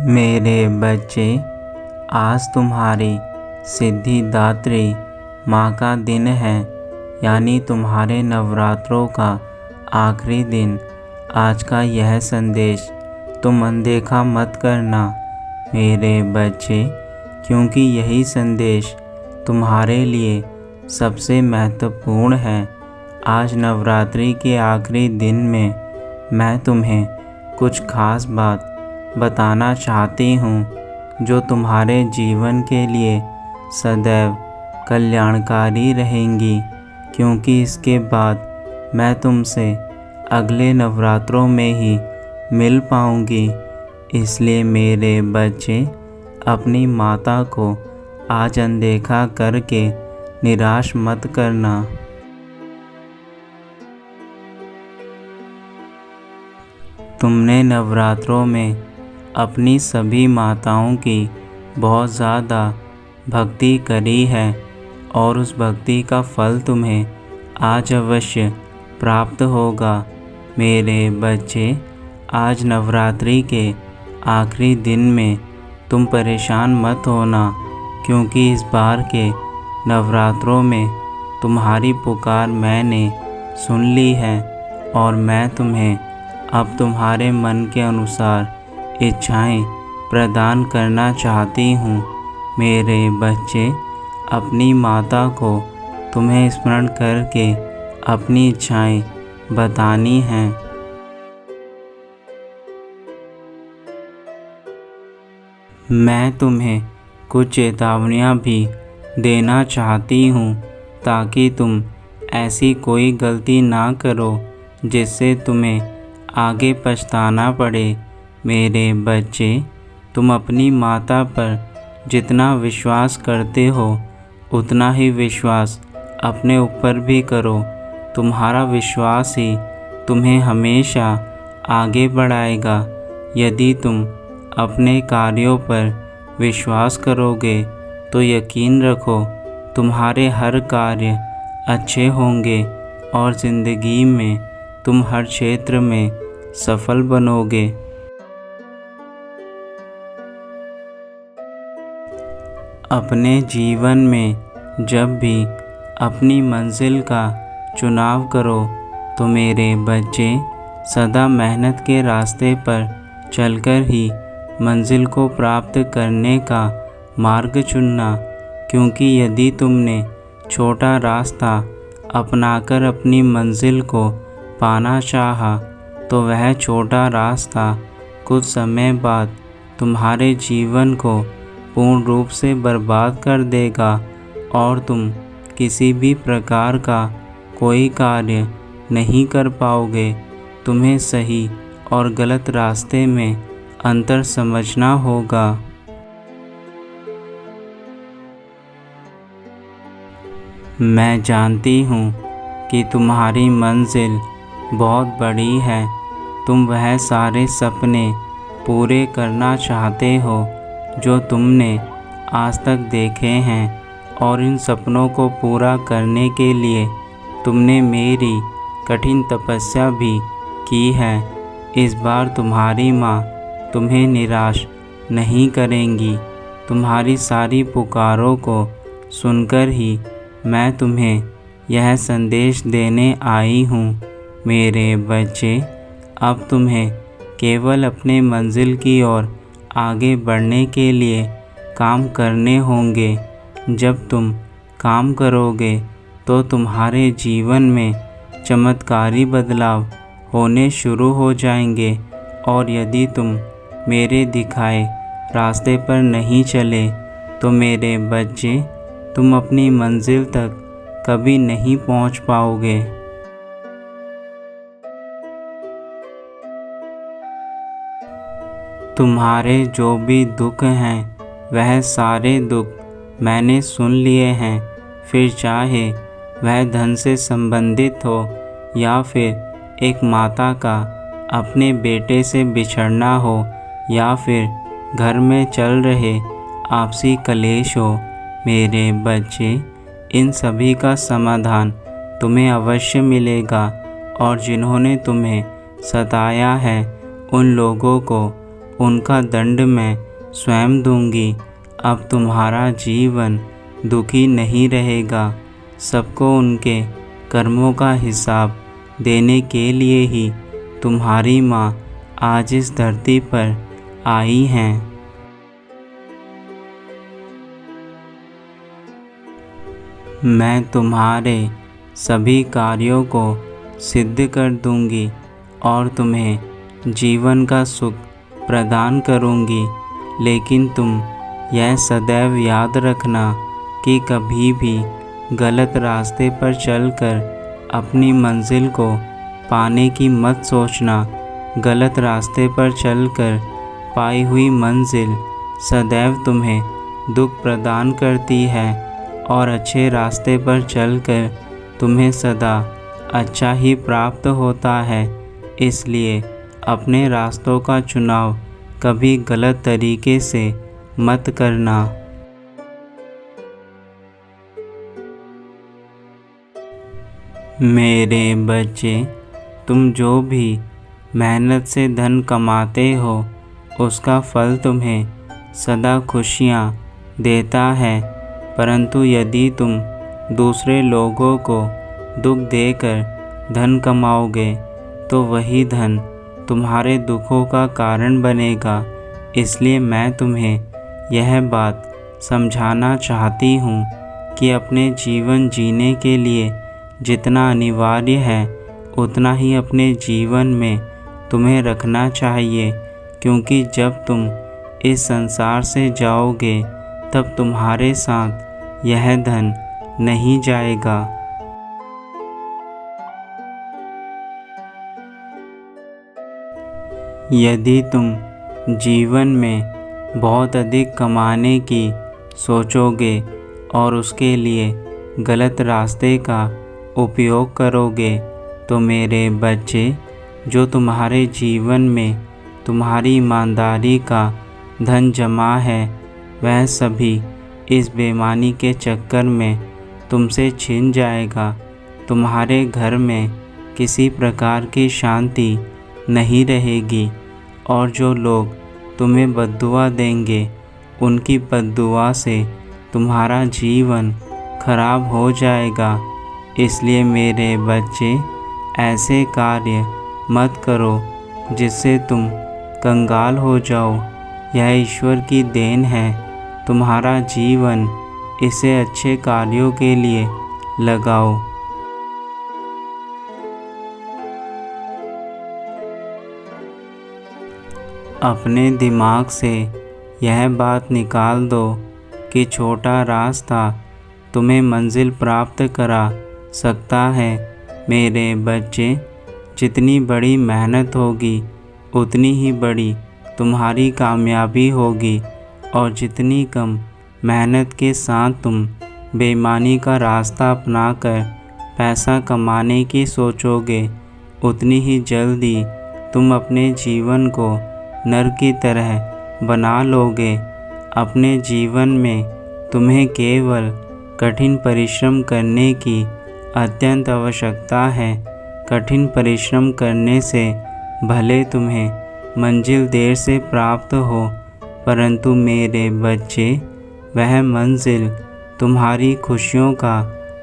मेरे बच्चे, आज तुम्हारी सिद्धिदात्री माँ का दिन है, यानी तुम्हारे नवरात्रों का आखिरी दिन। आज का यह संदेश तुम अनदेखा मत करना मेरे बच्चे, क्योंकि यही संदेश तुम्हारे लिए सबसे महत्वपूर्ण है। आज नवरात्रि के आखिरी दिन में मैं तुम्हें कुछ खास बात बताना चाहती हूँ जो तुम्हारे जीवन के लिए सदैव कल्याणकारी रहेंगी, क्योंकि इसके बाद मैं तुमसे अगले नवरात्रों में ही मिल पाऊँगी। इसलिए मेरे बच्चे, अपनी माता को आज अनदेखा करके निराश मत करना। तुमने नवरात्रों में अपनी सभी माताओं की बहुत ज़्यादा भक्ति करी है और उस भक्ति का फल तुम्हें आज अवश्य प्राप्त होगा। मेरे बच्चे, आज नवरात्रि के आखिरी दिन में तुम परेशान मत होना, क्योंकि इस बार के नवरात्रों में तुम्हारी पुकार मैंने सुन ली है और मैं तुम्हें अब तुम्हारे मन के अनुसार इच्छाएं प्रदान करना चाहती हूँ। मेरे बच्चे, अपनी माता को तुम्हें स्मरण करके अपनी इच्छाएं बतानी हैं। मैं तुम्हें कुछ चेतावनियाँ भी देना चाहती हूँ ताकि तुम ऐसी कोई गलती ना करो जिससे तुम्हें आगे पछताना पड़े। मेरे बच्चे, तुम अपनी माता पर जितना विश्वास करते हो उतना ही विश्वास अपने ऊपर भी करो। तुम्हारा विश्वास ही तुम्हें हमेशा आगे बढ़ाएगा। यदि तुम अपने कार्यों पर विश्वास करोगे तो यकीन रखो तुम्हारे हर कार्य अच्छे होंगे और ज़िंदगी में तुम हर क्षेत्र में सफल बनोगे। अपने जीवन में जब भी अपनी मंजिल का चुनाव करो तो मेरे बच्चे, सदा मेहनत के रास्ते पर चलकर ही मंजिल को प्राप्त करने का मार्ग चुनना, क्योंकि यदि तुमने छोटा रास्ता अपनाकर अपनी मंजिल को पाना चाहा तो वह छोटा रास्ता कुछ समय बाद तुम्हारे जीवन को पूर्ण रूप से बर्बाद कर देगा और तुम किसी भी प्रकार का कोई कार्य नहीं कर पाओगे। तुम्हें सही और गलत रास्ते में अंतर समझना होगा। मैं जानती हूँ कि तुम्हारी मंजिल बहुत बड़ी है। तुम वह सारे सपने पूरे करना चाहते हो जो तुमने आज तक देखे हैं, और इन सपनों को पूरा करने के लिए तुमने मेरी कठिन तपस्या भी की है। इस बार तुम्हारी माँ तुम्हें निराश नहीं करेंगी। तुम्हारी सारी पुकारों को सुनकर ही मैं तुम्हें यह संदेश देने आई हूँ। मेरे बच्चे, अब तुम्हें केवल अपने मंजिल की ओर आगे बढ़ने के लिए काम करने होंगे। जब तुम काम करोगे तो तुम्हारे जीवन में चमत्कारी बदलाव होने शुरू हो जाएंगे, और यदि तुम मेरे दिखाए रास्ते पर नहीं चले तो मेरे बच्चे, तुम अपनी मंजिल तक कभी नहीं पहुंच पाओगे। तुम्हारे जो भी दुख हैं वह सारे दुख मैंने सुन लिए हैं। फिर चाहे वह धन से संबंधित हो या फिर एक माता का अपने बेटे से बिछड़ना हो या फिर घर में चल रहे आपसी कलेश हो। मेरे बच्चे, इन सभी का समाधान तुम्हें अवश्य मिलेगा, और जिन्होंने तुम्हें सताया है उन लोगों को उनका दंड मैं स्वयं दूंगी। अब तुम्हारा जीवन दुखी नहीं रहेगा। सबको उनके कर्मों का हिसाब देने के लिए ही तुम्हारी माँ आज इस धरती पर आई हैं। मैं तुम्हारे सभी कार्यों को सिद्ध कर दूंगी और तुम्हें जीवन का सुख प्रदान करूंगी। लेकिन तुम यह सदैव याद रखना कि कभी भी गलत रास्ते पर चलकर अपनी मंजिल को पाने की मत सोचना। गलत रास्ते पर चलकर पाई हुई मंजिल सदैव तुम्हें दुख प्रदान करती है और अच्छे रास्ते पर चलकर तुम्हें सदा अच्छा ही प्राप्त होता है। इसलिए अपने रास्तों का चुनाव कभी गलत तरीके से मत करना। मेरे बच्चे, तुम जो भी मेहनत से धन कमाते हो उसका फल तुम्हें सदा खुशियाँ देता है। परंतु यदि तुम दूसरे लोगों को दुख देकर धन कमाओगे तो वही धन तुम्हारे दुखों का कारण बनेगा। इसलिए मैं तुम्हें यह बात समझाना चाहती हूँ कि अपने जीवन जीने के लिए जितना अनिवार्य है उतना ही अपने जीवन में तुम्हें रखना चाहिए, क्योंकि जब तुम इस संसार से जाओगे तब तुम्हारे साथ यह धन नहीं जाएगा। यदि तुम जीवन में बहुत अधिक कमाने की सोचोगे और उसके लिए गलत रास्ते का उपयोग करोगे तो मेरे बच्चे, जो तुम्हारे जीवन में तुम्हारी ईमानदारी का धन जमा है वह सभी इस बेईमानी के चक्कर में तुमसे छिन जाएगा। तुम्हारे घर में किसी प्रकार की शांति नहीं रहेगी और जो लोग तुम्हें बद्दुआ देंगे उनकी बद्दुआ से तुम्हारा जीवन खराब हो जाएगा। इसलिए मेरे बच्चे, ऐसे कार्य मत करो जिससे तुम कंगाल हो जाओ। यह ईश्वर की देन है। तुम्हारा जीवन इसे अच्छे कार्यों के लिए लगाओ। अपने दिमाग से यह बात निकाल दो कि छोटा रास्ता तुम्हें मंजिल प्राप्त करा सकता है। मेरे बच्चे, जितनी बड़ी मेहनत होगी उतनी ही बड़ी तुम्हारी कामयाबी होगी और जितनी कम मेहनत के साथ तुम बेईमानी का रास्ता अपनाकर पैसा कमाने की सोचोगे उतनी ही जल्दी तुम अपने जीवन को नर्क की तरह बना लोगे। अपने जीवन में तुम्हें केवल कठिन परिश्रम करने की अत्यंत आवश्यकता है। कठिन परिश्रम करने से भले तुम्हें मंजिल देर से प्राप्त हो, परंतु मेरे बच्चे, वह मंजिल तुम्हारी खुशियों का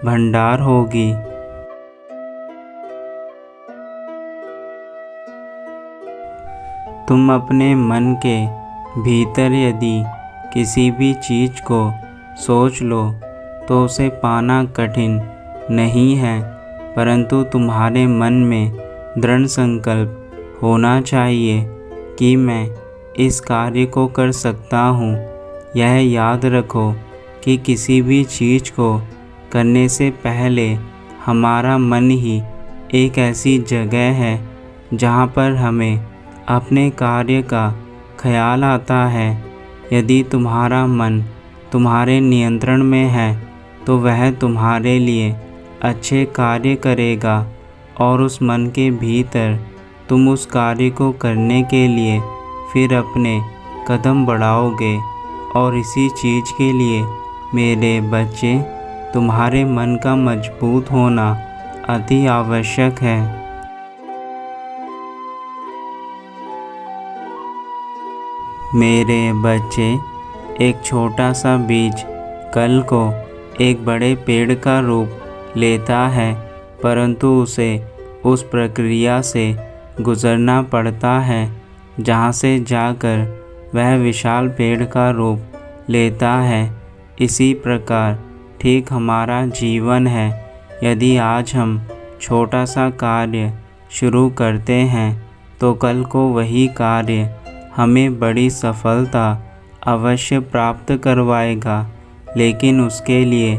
भंडार होगी। तुम अपने मन के भीतर यदि किसी भी चीज़ को सोच लो तो उसे पाना कठिन नहीं है, परंतु तुम्हारे मन में दृढ़ संकल्प होना चाहिए कि मैं इस कार्य को कर सकता हूँ। यह याद रखो कि किसी भी चीज़ को करने से पहले हमारा मन ही एक ऐसी जगह है जहाँ पर हमें अपने कार्य का ख्याल आता है। यदि तुम्हारा मन तुम्हारे नियंत्रण में है तो वह तुम्हारे लिए अच्छे कार्य करेगा और उस मन के भीतर तुम उस कार्य को करने के लिए फिर अपने कदम बढ़ाओगे। और इसी चीज़ के लिए मेरे बच्चे, तुम्हारे मन का मजबूत होना अति आवश्यक है। मेरे बच्चे, एक छोटा सा बीज कल को एक बड़े पेड़ का रूप लेता है, परंतु उसे उस प्रक्रिया से गुजरना पड़ता है जहाँ से जाकर वह विशाल पेड़ का रूप लेता है। इसी प्रकार ठीक हमारा जीवन है। यदि आज हम छोटा सा कार्य शुरू करते हैं तो कल को वही कार्य हमें बड़ी सफलता अवश्य प्राप्त करवाएगा। लेकिन उसके लिए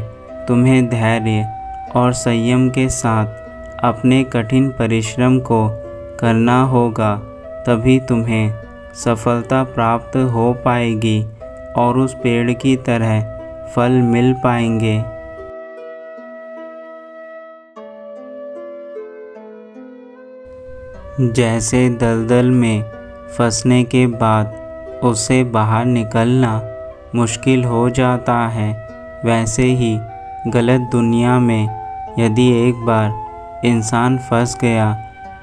तुम्हें धैर्य और संयम के साथ अपने कठिन परिश्रम को करना होगा, तभी तुम्हें सफलता प्राप्त हो पाएगी और उस पेड़ की तरह फल मिल पाएंगे। जैसे दलदल में फंसने के बाद उससे बाहर निकलना मुश्किल हो जाता है, वैसे ही गलत दुनिया में यदि एक बार इंसान फंस गया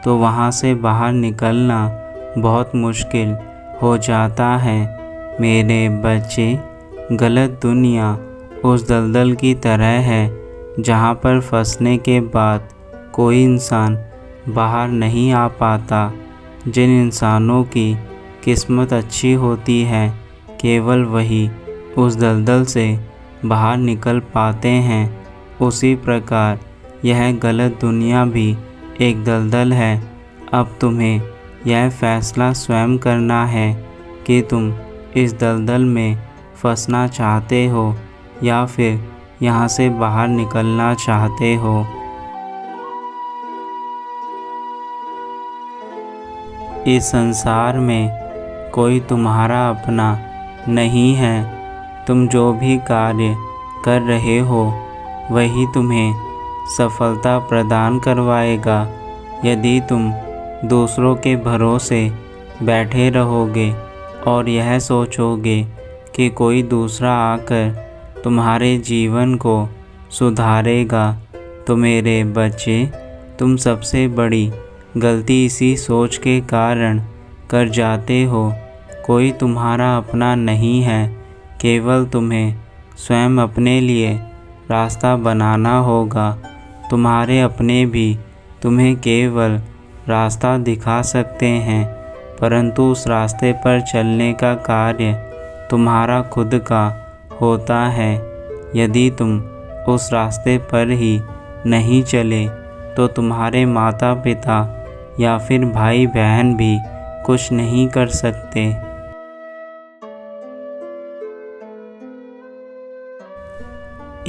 तो वहाँ से बाहर निकलना बहुत मुश्किल हो जाता है। मेरे बच्चे, गलत दुनिया उस दलदल की तरह है जहाँ पर फंसने के बाद कोई इंसान बाहर नहीं आ पाता। जिन इंसानों की किस्मत अच्छी होती है, केवल वही उस दलदल से बाहर निकल पाते हैं। उसी प्रकार यह गलत दुनिया भी एक दलदल है। अब तुम्हें यह फैसला स्वयं करना है कि तुम इस दलदल में फंसना चाहते हो या फिर यहाँ से बाहर निकलना चाहते हो। इस संसार में कोई तुम्हारा अपना नहीं है। तुम जो भी कार्य कर रहे हो वही तुम्हें सफलता प्रदान करवाएगा। यदि तुम दूसरों के भरोसे बैठे रहोगे और यह सोचोगे कि कोई दूसरा आकर तुम्हारे जीवन को सुधारेगा, तो मेरे बच्चे, तुम सबसे बड़ी गलती इसी सोच के कारण कर जाते हो। कोई तुम्हारा अपना नहीं है, केवल तुम्हें स्वयं अपने लिए रास्ता बनाना होगा। तुम्हारे अपने भी तुम्हें केवल रास्ता दिखा सकते हैं, परंतु उस रास्ते पर चलने का कार्य तुम्हारा खुद का होता है। यदि तुम उस रास्ते पर ही नहीं चले तो तुम्हारे माता पिता या फिर भाई बहन भी कुछ नहीं कर सकते।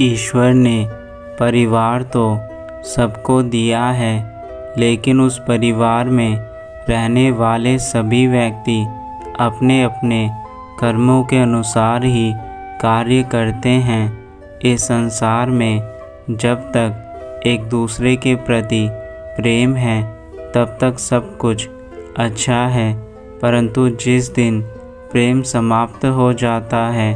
ईश्वर ने परिवार तो सबको दिया है, लेकिन उस परिवार में रहने वाले सभी व्यक्ति अपने अपने कर्मों के अनुसार ही कार्य करते हैं। इस संसार में जब तक एक दूसरे के प्रति प्रेम है तब तक सब कुछ अच्छा है, परंतु जिस दिन प्रेम समाप्त हो जाता है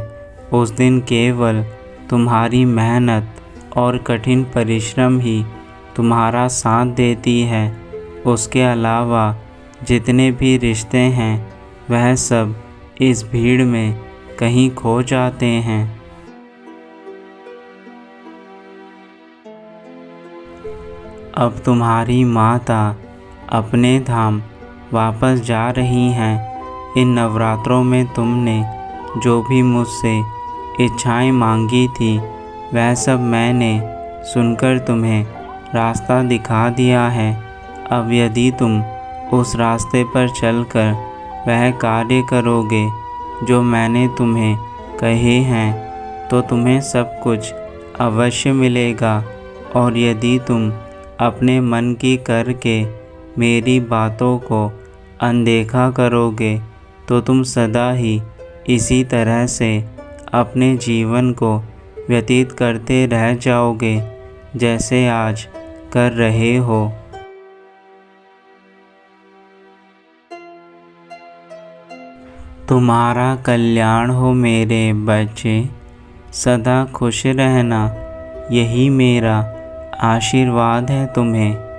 उस दिन केवल तुम्हारी मेहनत और कठिन परिश्रम ही तुम्हारा साथ देती है। उसके अलावा जितने भी रिश्ते हैं वह सब इस भीड़ में कहीं खो जाते हैं। अब तुम्हारी माता अपने धाम वापस जा रही हैं। इन नवरात्रों में तुमने जो भी मुझसे इच्छाएं मांगी थी वह सब मैंने सुनकर तुम्हें रास्ता दिखा दिया है। अब यदि तुम उस रास्ते पर चलकर वह कार्य करोगे जो मैंने तुम्हें कहे हैं तो तुम्हें सब कुछ अवश्य मिलेगा। और यदि तुम अपने मन की करके मेरी बातों को अनदेखा करोगे तो तुम सदा ही इसी तरह से अपने जीवन को व्यतीत करते रह जाओगे जैसे आज कर रहे हो। तुम्हारा कल्याण हो मेरे बच्चे, सदा खुश रहना, यही मेरा आशीर्वाद है तुम्हें।